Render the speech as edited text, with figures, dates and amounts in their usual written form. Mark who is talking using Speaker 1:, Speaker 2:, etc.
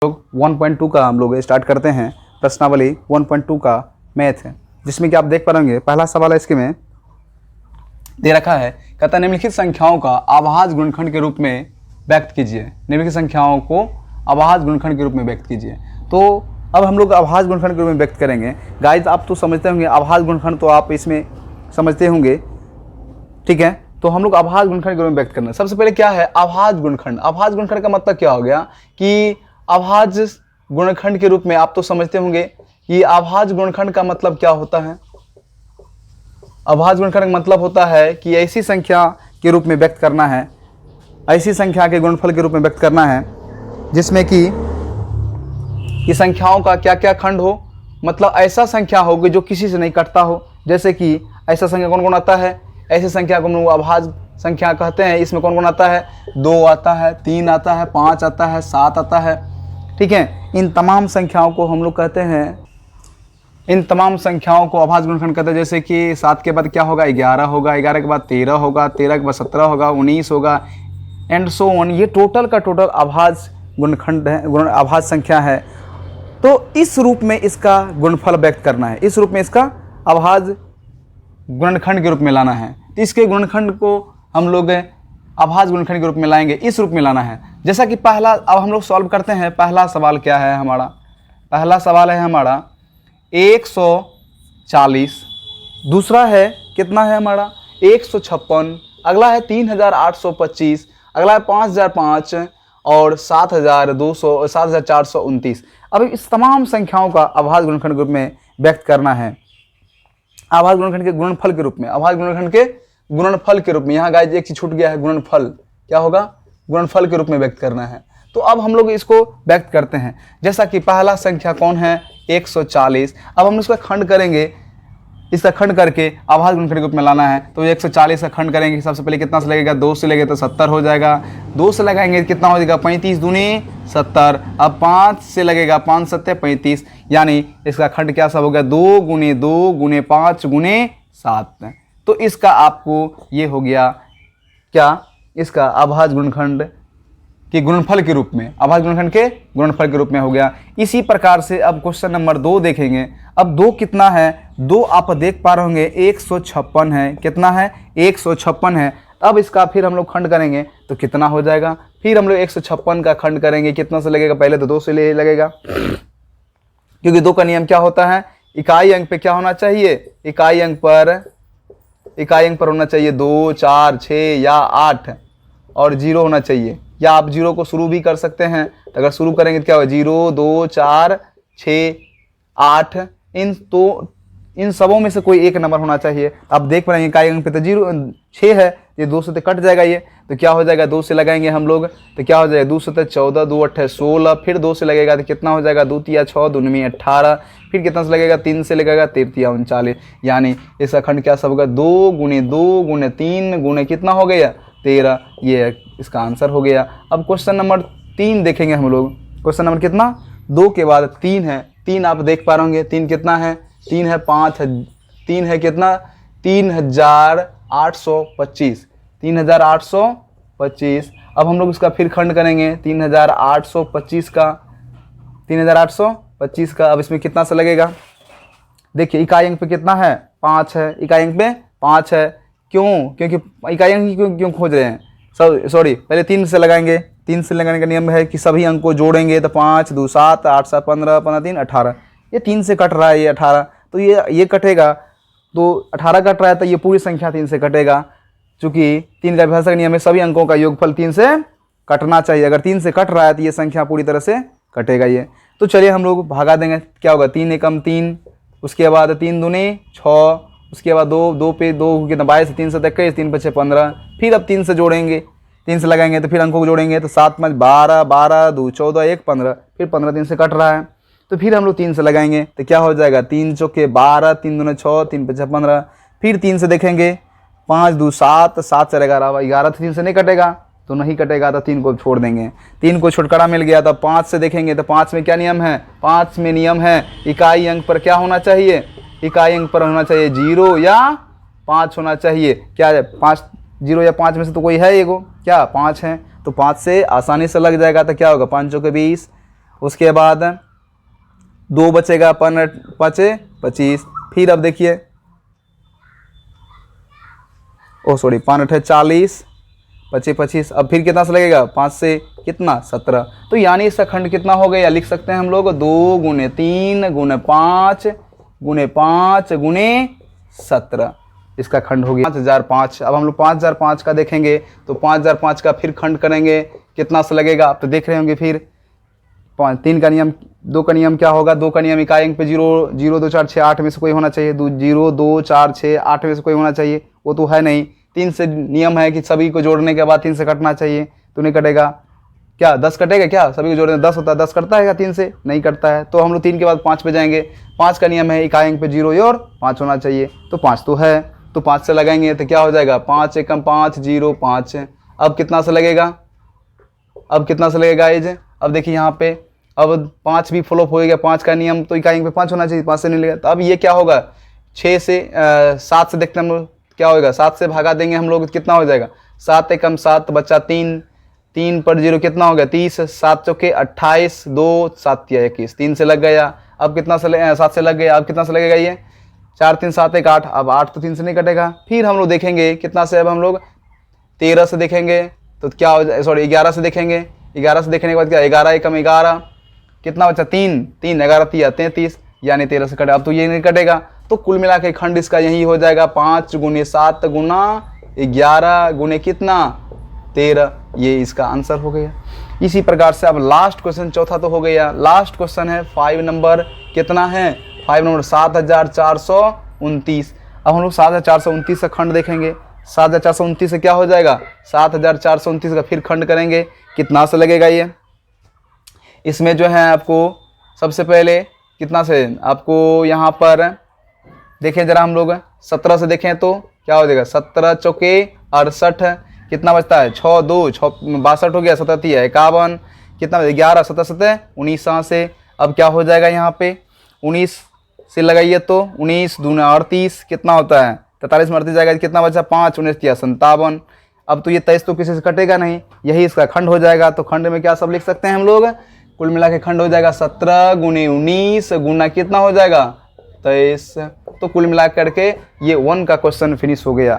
Speaker 1: लोग 1.2 का हम लोग स्टार्ट करते हैं। प्रश्नावली 1.2 का मैथ है, जिसमें कि आप देख पाएंगे पहला सवाल है इसके में दे रखा है, कहता है निम्नलिखित संख्याओं का अभाज्य गुणनखंड के रूप में व्यक्त कीजिए। निम्नलिखित संख्याओं को अभाज्य गुणनखंड के रूप में व्यक्त कीजिए। तो अब हम लोग अभाज्य गुणनखंड के रूप में व्यक्त करेंगे। गाइस आप तो समझते होंगे अभाज्य गुणनखंड, तो आप इसमें समझते होंगे, ठीक है। तो हम लोग अभाज्य गुणनखंड के रूप में व्यक्त करना है। सबसे पहले क्या है अभाज्य गुणनखंड। अभाज्य गुणनखंड का मतलब क्या हो गया कि अभाज्य गुणनखंड के रूप में आप तो समझते होंगे कि अभाज्य गुणनखंड का मतलब क्या होता है। अभाज्य गुणनखंड का मतलब होता है कि ऐसी संख्या के रूप में व्यक्त करना है, ऐसी संख्या के गुणनफल के रूप में व्यक्त करना है जिसमें कि संख्याओं का क्या क्या खंड हो, मतलब ऐसा संख्या हो कि जो किसी से नहीं कटता हो। जैसे कि ऐसा संख्या कौन कौन आता है, ऐसी संख्या को हम लोग अभाज्य संख्या कहते हैं। इसमें कौन कौन आता है, 2 आता है, 3 आता है, 5 आता है, 7 आता है, ठीक है। इन तमाम संख्याओं को हम लोग कहते हैं, इन तमाम संख्याओं को अभाज्य गुणनखंड कहते हैं। जैसे कि 7 के बाद क्या होगा, 11 होगा, 11 के बाद 13 होगा, 13 के बाद 17 होगा, 19 होगा, एंड सो ऑन। ये टोटल का टोटल अभाज्य गुणनखंड है, अभाज्य संख्या है। तो इस रूप में इसका गुणनफल व्यक्त करना है, इस रूप में इसका अभाज्य गुणनखंड के रूप में लाना है। तो इसके गुणनखंड को हम लोग अभाज्य गुणनखंड के रूप में लाएंगे, इस रूप में लाना है। जैसा कि पहला, अब हम लोग सॉल्व करते हैं। पहला सवाल क्या है हमारा, पहला सवाल है हमारा 140, दूसरा है कितना है हमारा 156, अगला है 3825, अगला है 5005 और 7429। अब इस तमाम संख्याओं का अभाज्य गुणनखंड के रूप में व्यक्त करना है, अभाज्य गुणनखंड के गुणनफल के रूप में, अभाज्य गुणनखंड के गुणनफल के रूप में। यहाँ गाइस एक चीज छूट गया है, गुणनफल क्या होगा, गुणनफल के रूप में व्यक्त करना है। तो अब हम लोग इसको व्यक्त करते हैं। जैसा कि पहला संख्या कौन है 140। अब हम इसका खंड करेंगे, इसका खंड करके अभाज्य गुणनखंड के रूप में लाना है। तो 140 का खंड करेंगे, सबसे पहले कितना से लगेगा, 2 से लगेगा तो 70 हो जाएगा। 2 से लगाएंगे कितना हो जाएगा, 35 दूनी 70। अब 5 से लगेगा, 5 7 35, यानी इसका खंड क्या सब हो गया, 2 गुने 2 गुने 5 गुने 7। तो इसका आपको ये हो गया क्या, इसका अभाज्य गुणनखंड के गुणनफल के रूप में, अभाज्य गुणनखंड के गुणनफल के रूप में हो गया। इसी प्रकार से अब क्वेश्चन नंबर 2 देखेंगे। अब 2 कितना है, 2 आप देख पा रहे होंगे 156 है। कितना है, 156 है। अब इसका फिर हम लोग खंड करेंगे तो कितना हो जाएगा, फिर हम लोग 156 का खंड करेंगे, कितना से लगेगा, पहले तो 2 से ले लगेगा, क्योंकि 2 का नियम क्या होता है, इकाई अंक पे क्या होना चाहिए, इकाई अंक पर होना चाहिए 2 4 6 या 8 और 0 होना चाहिए। या आप 0 को शुरू भी कर सकते हैं। तो अगर शुरू करेंगे तो क्या होगा, 0 2 4 6 8, इन सबों में से कोई एक नंबर होना चाहिए। आप देख पाएंगे इकाई अंक पे तो 6 है, ये 2 से तो कट जाएगा, ये तो क्या हो जाएगा, 2 से लगाएंगे हम लोग तो क्या हो जाएगा, 2 से 14, 2 8 16, फिर 2 से लगेगा तो कितना हो जाएगा, 2 3 6 2 9 18, फिर कितना से लगेगा, 3 से लगेगा 3 3 39, यानी इसका खंड क्या सब होगा, 2 गुने 2 गुने 3 गुने कितना हो गया 13। ये इसका आंसर हो गया। अब क्वेश्चन नंबर 3 देखेंगे हम लोग। क्वेश्चन नंबर कितना, 2 के बाद 3 है। 3 आप देख पा रहे होंगे, 3 कितना है, 3 है 5, 3 है कितना, 3825, 3825। अब हम लोग इसका फिर खंड करेंगे 3825 का, 3825 का। अब इसमें कितना सा लगेगा, देखिए इकाई अंक पे कितना है, 5 है, इकाई अंक पे 5 है। क्यों, क्योंकि इकाई अंक क्यों खोज रहे हैं, सॉरी पहले 3 से लगाएंगे। 3 से लगाने का नियम है कि सभी अंक को जोड़ेंगे तो 5 2 7 8 7 15 15 3 18। ये 3 से कट रहा है, ये 18, तो ये कटेगा, तो 18 कट रहा है तो ये पूरी संख्या 3 से कटेगा। चूंकि 3 का विभाजक नियम है, सभी अंकों का योगफल 3 से कटना चाहिए। अगर 3 से कट रहा है तो ये संख्या पूरी तरह से कटेगा ये। तो चलिए हम लोग भागा देंगे, क्या होगा, 3 एकम 3, उसके बाद 3 दूनी 6, उसके बाद 2 पे 2 कितना 22, 3 से 21, 3 5 15। फिर अब 3 से जोड़ेंगे, 3 से लगाएंगे तो फिर अंकों को जोड़ेंगे तो 7 5 12, 12 2 14 1 15, फिर 15 3 से कट रहा है तो फिर हम लोग 3 से लगाएंगे तो क्या हो जाएगा, 3 चौके 12, 3 दूने 6, 3 5 15। फिर 3 से देखेंगे, 5 2 7, 7 से 11, 11 3 से नहीं कटेगा तो नहीं कटेगा, तो 3 को छोड़ देंगे। 3 को छुटकारा मिल गया। तो 5 से देखेंगे तो 5 में क्या नियम है, 5 में नियम है इकाई अंक पर क्या होना चाहिए, इकाई अंक पर होना चाहिए 0 या 5 होना चाहिए। क्या है, 5 0 या 5 में से तो कोई है, एगो क्या 5 है, तो 5 से आसानी से लग जाएगा। तो क्या होगा, 5 चौके 20 उसके बाद 2 बचेगा, 5 25। फिर अब देखिए, 5 8 40, 25 25। अब फिर कितना से लगेगा, 5 से कितना 17। तो यानी इसका खंड कितना हो गया, लिख सकते हैं हम लोग 2 गुने 3 गुने 5 गुने 5 गुने 17, इसका खंड हो गया 5005। अब हम लोग 5005 का देखेंगे तो 5005 का फिर खंड करेंगे, कितना से लगेगा आप तो देख रहे होंगे। फिर 3 का नियम, 2 का नियम क्या होगा, 2 का नियम इकाई अंक पे 0 0 2 4 6 8 में से कोई होना चाहिए, 0 2 4 6 8 में से कोई होना चाहिए, वो तो है नहीं। 3 से नियम है कि सभी को जोड़ने के बाद 3 से कटना चाहिए, तो नहीं कटेगा। क्या 10 कटेगा, क्या सभी को जोड़ने 10 होता है, 10 कटता है क्या 3 से, नहीं कटता है। तो हम लोग 3 के बाद 5 पे जाएंगे। 5 का नियम है इकाई अंक पे 0 और 5 होना चाहिए, तो 5 तो है, तो 5 से लगाएंगे तो क्या हो जाएगा, 5 एकम 5 0 5। अब कितना से लगेगा, अब कितना से लगेगा एज, अब देखिए यहाँ पे अब 5 भी फ्लॉप हो गया। 5 का नियम तो इकाई अंक पे 5 होना चाहिए, 5 से नहीं लगेगा। तो अब ये क्या होगा, 6 से 7 से देखते हैं हम लोग क्या होगा, 7 से भागा देंगे हम लोग, कितना हो जाएगा, 7 एकम 7 बच्चा 3, 3 पर 0 कितना हो गया 30, 7 चौके 28, 2 7 21, 3 से लग गया। अब कितना से 7 से लग गया, अब कितना से लगेगा ये, 4 3 7 1 8। अब 8 तो 3 से नहीं कटेगा। फिर हम लोग देखेंगे कितना से, अब हम लोग 13 से देखेंगे तो क्या हो जाए, सॉरी 11 से देखेंगे। 11 से देखने के बाद क्या, 11 एकम 11 कितना बचा 3 3 11 33, यानी 13 से कटे। अब तो ये नहीं कटेगा, तो कुल मिला के खंड इसका यही हो जाएगा 5 गुने 7 गुना 11 गुने कितना 13, ये इसका आंसर हो गया। इसी प्रकार से अब लास्ट क्वेश्चन, चौथा तो हो गया, लास्ट क्वेश्चन है 5 नंबर, कितना है 5 नंबर 7429। अब हम लोग 7429 का खंड देखेंगे। 7429 से क्या हो जाएगा, 7429 का फिर खंड करेंगे, कितना से लगेगा ये। इसमें जो है आपको सबसे पहले कितना से, आपको यहाँ पर देखें जरा हम लोग 17 से देखें तो क्या हो जाएगा, 17 चौके 68, कितना बचता है 6 2 6 62 हो गया, 17 51, कितना 11 17 17 19 से। अब क्या हो जाएगा यहाँ पे 19 से लगाइए तो 19 दूना 38, कितना होता है 43 में 38 जाएगा, कितना बचा 5 19 57। अब तो ये 23 तो किसी से कटेगा नहीं, यही इसका खंड हो जाएगा। तो खंड में क्या सब लिख सकते हैं हम लोग, कुल मिला के खंड हो जाएगा 17 गुने 19 गुना कितना हो जाएगा 23। तो कुल मिला करके ये 1 का क्वेश्चन फिनिश हो गया।